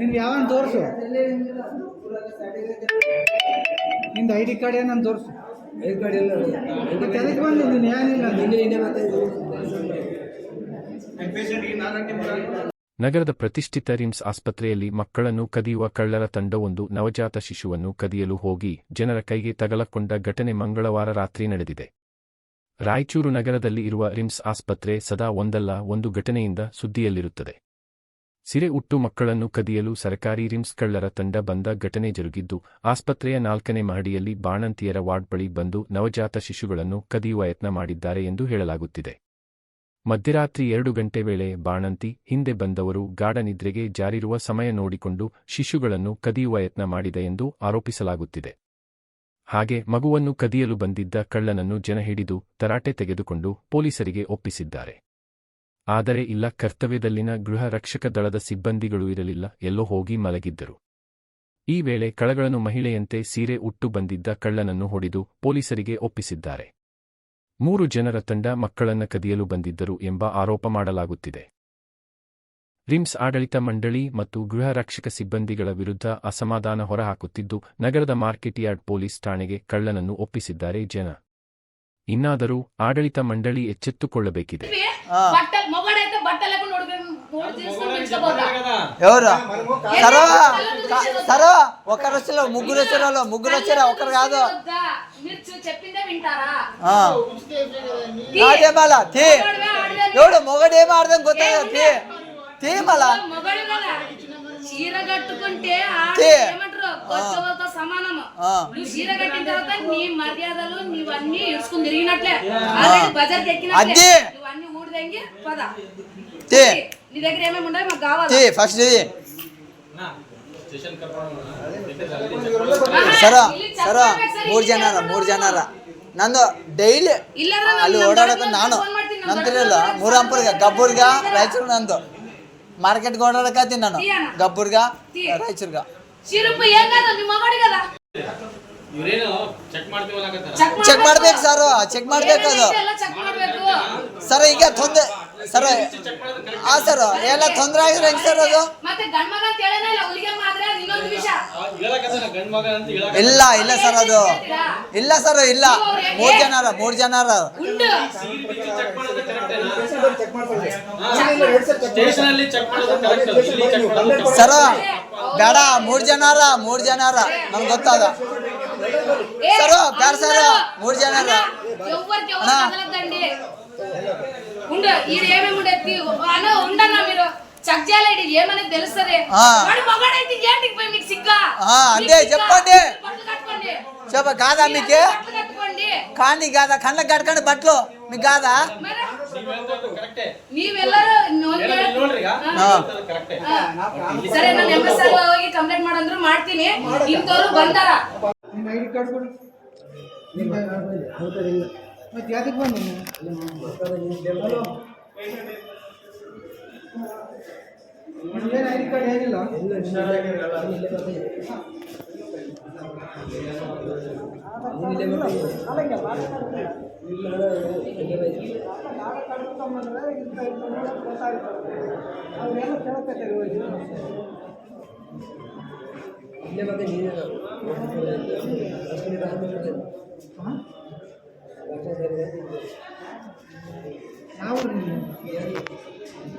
ನಿನ್ಗೆ ಯಾವನ್ ತೋರಿಸು, ನಿಂದು ID ಕಾರ್ಡ್ ಏನಂತ ತೋರಿಸು. ID ಕಾರ್ಡ್ ಇಲ್ಲ, ಅದಕ್ಕೆ ಬಂದಿದ್ದೀನಿ ಏನಿಲ್ಲ. ನಗರದ ಪ್ರತಿಷ್ಠಿತ ರಿಮ್ಸ್ ಆಸ್ಪತ್ರೆಯಲ್ಲಿ ಮಕ್ಕಳನ್ನು ಕದಿಯುವ ಕಳ್ಳರ ತಂಡವೊಂದು ನವಜಾತ ಶಿಶುವನ್ನು ಕದಿಯಲು ಹೋಗಿ ಜನರ ಕೈಗೆ ತಗಲಕೊಂಡ ಘಟನೆ ಮಂಗಳವಾರ ರಾತ್ರಿ ನಡೆದಿದೆ. ರಾಯಚೂರು ನಗರದಲ್ಲಿ ಇರುವ ರಿಮ್ಸ್ ಆಸ್ಪತ್ರೆ ಸದಾ ಒಂದಲ್ಲ ಒಂದು ಘಟನೆಯಿಂದ ಸುದ್ದಿಯಲ್ಲಿರುತ್ತದೆ. ಸಿರೆ ಉಟ್ಟು ಮಕ್ಕಳನ್ನು ಕದಿಯಲು ಸರ್ಕಾರಿ ರಿಮ್ಸ್ ಕಳ್ಳರ ತಂಡ ಬಂದ ಘಟನೆ ಜರುಗಿದ್ದು, ಆಸ್ಪತ್ರೆಯ 4ನೇ ಮಹಡಿಯಲ್ಲಿ ಬಾಣಂತಿಯರ ವಾರ್ಡ್ ಬಳಿ ಬಂದು ನವಜಾತ ಶಿಶುಗಳನ್ನು ಕದಿಯುವ ಯತ್ನ ಮಾಡಿದ್ದಾರೆ ಎಂದು ಹೇಳಲಾಗುತ್ತಿದೆ. ಮಧ್ಯರಾತ್ರಿ 2 ಗಂಟೆ ವೇಳೆ ಬಾಣಂತಿ ಹಿಂದೆ ಬಂದವರು ಗಾಢ ನಿದ್ರೆಗೆ ಜಾರಿರುವ ಸಮಯ ನೋಡಿಕೊಂಡು ಶಿಶುಗಳನ್ನು ಕದಿಯುವ ಯತ್ನ ಮಾಡಿದೆ ಎಂದು ಆರೋಪಿಸಲಾಗುತ್ತಿದೆ. ಹಾಗೆ ಮಗುವನ್ನು ಕದಿಯಲು ಬಂದಿದ್ದ ಕಳ್ಳನನ್ನು ಜನ ಹಿಡಿದು ತರಾಟೆ ತೆಗೆದುಕೊಂಡು ಪೊಲೀಸರಿಗೆ ಒಪ್ಪಿಸಿದ್ದಾರೆ. ಆದರೆ ಇಲ್ಲ, ಕರ್ತವ್ಯದಲ್ಲಿನ ಗೃಹ ರಕ್ಷಕ ದಳದ ಸಿಬ್ಬಂದಿಗಳು ಇರಲಿಲ್ಲ, ಎಲ್ಲೋ ಹೋಗಿ ಮಲಗಿದ್ದರು. ಈ ವೇಳೆ ಕಳ್ಳಗಳನ್ನು ಮಹಿಳೆಯಂತೆ ಸೀರೆ ಉಟ್ಟು ಬಂದಿದ್ದ ಕಳ್ಳನನ್ನು ಹೊಡೆದು ಪೊಲೀಸರಿಗೆ ಒಪ್ಪಿಸಿದ್ದಾರೆ. 3 ಜನರ ತಂಡ ಮಕ್ಕಳನ್ನ ಕದಿಯಲು ಬಂದಿದ್ದರು ಎಂಬ ಆರೋಪ ಮಾಡಲಾಗುತ್ತಿದೆ. ರಿಮ್ಸ್ ಆಡಳಿತ ಮಂಡಳಿ ಮತ್ತು ಗೃಹ ರಕ್ಷಕ ಸಿಬ್ಬಂದಿಗಳ ವಿರುದ್ಧ ಅಸಮಾಧಾನ ಹೊರಹಾಕುತ್ತಿದ್ದು, ನಗರದ ಮಾರ್ಕೆಟ್ ಯಾರ್ಡ್ ಪೊಲೀಸ್ ಠಾಣೆಗೆ ಕಳ್ಳನನ್ನು ಒಪ್ಪಿಸಿದ್ದಾರೆ ಜನ. ಇನ್ನಾದರೂ ಆಡಳಿತ ಮಂಡಳಿ ಎಚ್ಚೆತ್ತುಕೊಳ್ಳಬೇಕಿದೆ. ముగ్గురు వచ్చారు ఒకరు కాదు. ఎవడు మొగడేమో అర్థం కొత్త చీర కట్టుకుంటే సమానము. నువ్వు చీర కట్టిన తర్వాత నీ మర్యాదలు నీవన్నీ ఇడుచుకుని తిరిగినట్లే. బజార్కి ఎక్కినట్లే నువ్వన్నీ ఊడిదంగి పద. నీ దగ్గర ఏమేమి ఉండాలి మాకు కావాలి. ఫస్ట్ ಸರ 3 ಜನರ ನಂದು ಡೈಲಿ ಅಲ್ಲಿ ಓಡಾಡಕ ನಾನು ನಂತರಿಲ್ಲ ಮೂರಂಪುರ್ಗ ಗಬ್ಬುರ್ಗ ರಾಯಚೂರು ನಂದು ಮಾರ್ಕೆಟ್ಗೆ ಓಡಾಡಕತ್ತೀನಿ ನಾನು ಗಬ್ಬುರ್ಗ ರಾಯಚೂರ್ಗ. ಚೆಕ್ ಮಾಡ್ಬೇಕು ಸರ್, ಚೆಕ್ ಮಾಡ್ಬೇಕು ಅದು ಸರ್. ಈಗ ತೊಂದರೆ ಸರ್, ಹಾ ಸರ್, ಎಲ್ಲ ತೊಂದರೆ ಆಗಿದ್ರೆ ಹೆಂಗ್ ಸರ್ ಅದು? ಇಲ್ಲ ಇಲ್ಲ ಸರ್, ಅದು ಇಲ್ಲ ಸರ್, ಇಲ್ಲ 3 ಜನರ ಸರ ಬೇಡ, 3 ಜನರ ನಮ್ಗೆ ಗೊತ್ತಾದ ಸರ್. ಬೇಡ ಸರ್, 3 ಜನರ తెలుస్తుంది. అదే చెప్పండి కాదా మీకు? కానీ కాదా కళ్ళకి కట్టుకోండి బట్టలు మీకు కాదా? సరే ನಾನು ಎಂಬಸರ್ ಹೋಗಿ ಕಂಪ್ಲೇಂಟ್ ಮಾಡಂದ್ರು ಮಾಡ್ತೀನಿ. ಇಂತವರು ಬಂದಾರ ID ಕಾರ್ಡ್ ಕೊಡು. ಮತ್ತೆ ಯಾಕೆ ಬಂದ? ಏನು ID ಕಾರ್ಡ್ ಏನಿಲ್ಲ?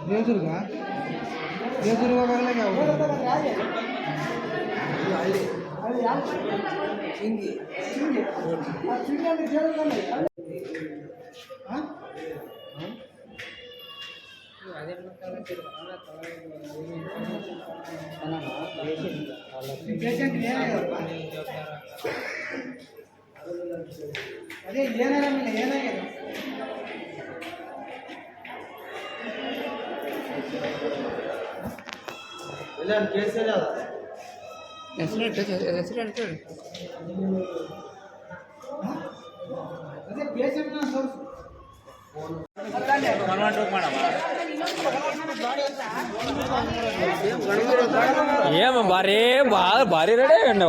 ದೇವದುರ್ಗ ಹೋಗಲ್ಲ ಅದೇ ಏನಾಗಿದೆ ಇಲ್ಲ ಕೇಸ್ ಇಲ್ಲ ಹೆಸರು ಅದೇ ಪೇಷಂಟ್ ನ ತೋರಿಸು. ఏం భారీ బాగా భారీ రెడీ అయ్యండి.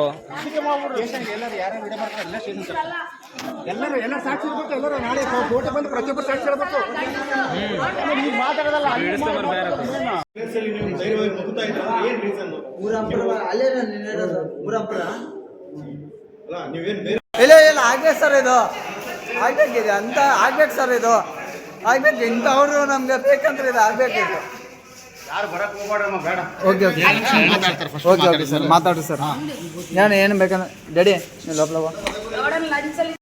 ಎಲ್ಲರೂ ಸಾಕ್ಷಿ ಇರ್ಬೇಕು. ಎಲ್ಲರೂ ನಾಳೆ ಕೋರ್ಟ್ ಬಂದು ಪ್ರತಿಯೊಬ್ಬರು ಸಾಕ್ಷಿ ಹೇಳ್ಬೇಕು. ನೀವು ಮಾತಾಡೋದಲ್ಲ ಕೇಸಲ್ಲಿ ನೀವು ಧೈರ್ಯವಾಗಿ ಮುಗ್ತಾ ಇದ್ದೀರಾ, ಏನ್ ರೀಸನ್? ಅಲ್ಲೇ ಊರಂಪುರ ಅಲ್ಲ ನೀವೇನ್ ಬೇರೆ ಇಲ್ಲ ಆಗ್ಬೇಕು ಸರ್, ಇದು ಆಗ್ಬೇಕಿದೆ ಅಂತ ಆಗ್ಬೇಕು ಸರ್, ಇದು ಆಗ್ಬೇಕು. ಇಂಥವ್ರು ನಮ್ಗೆ ಬೇಕಂದ್ರೆ ಇದು ಆಗ್ಬೇಕಿತ್ತು. ಯಾರು ಬರಕ್ ಹೋಗ್ಬೇಡಮ್ಮ, ಬೇಡ. ಓಕೆ ಓಕೆ ಸರ್, ಮಾತಾಡ್ರಿ ಸರ್. ನಾನು ಏನು ಬೇಕಂದ್ರೆ ಡ್ಯಾಡಿ ಲೋಪಲವ ನೋಡೋಣ ಲಂಚಲ್ಲಿ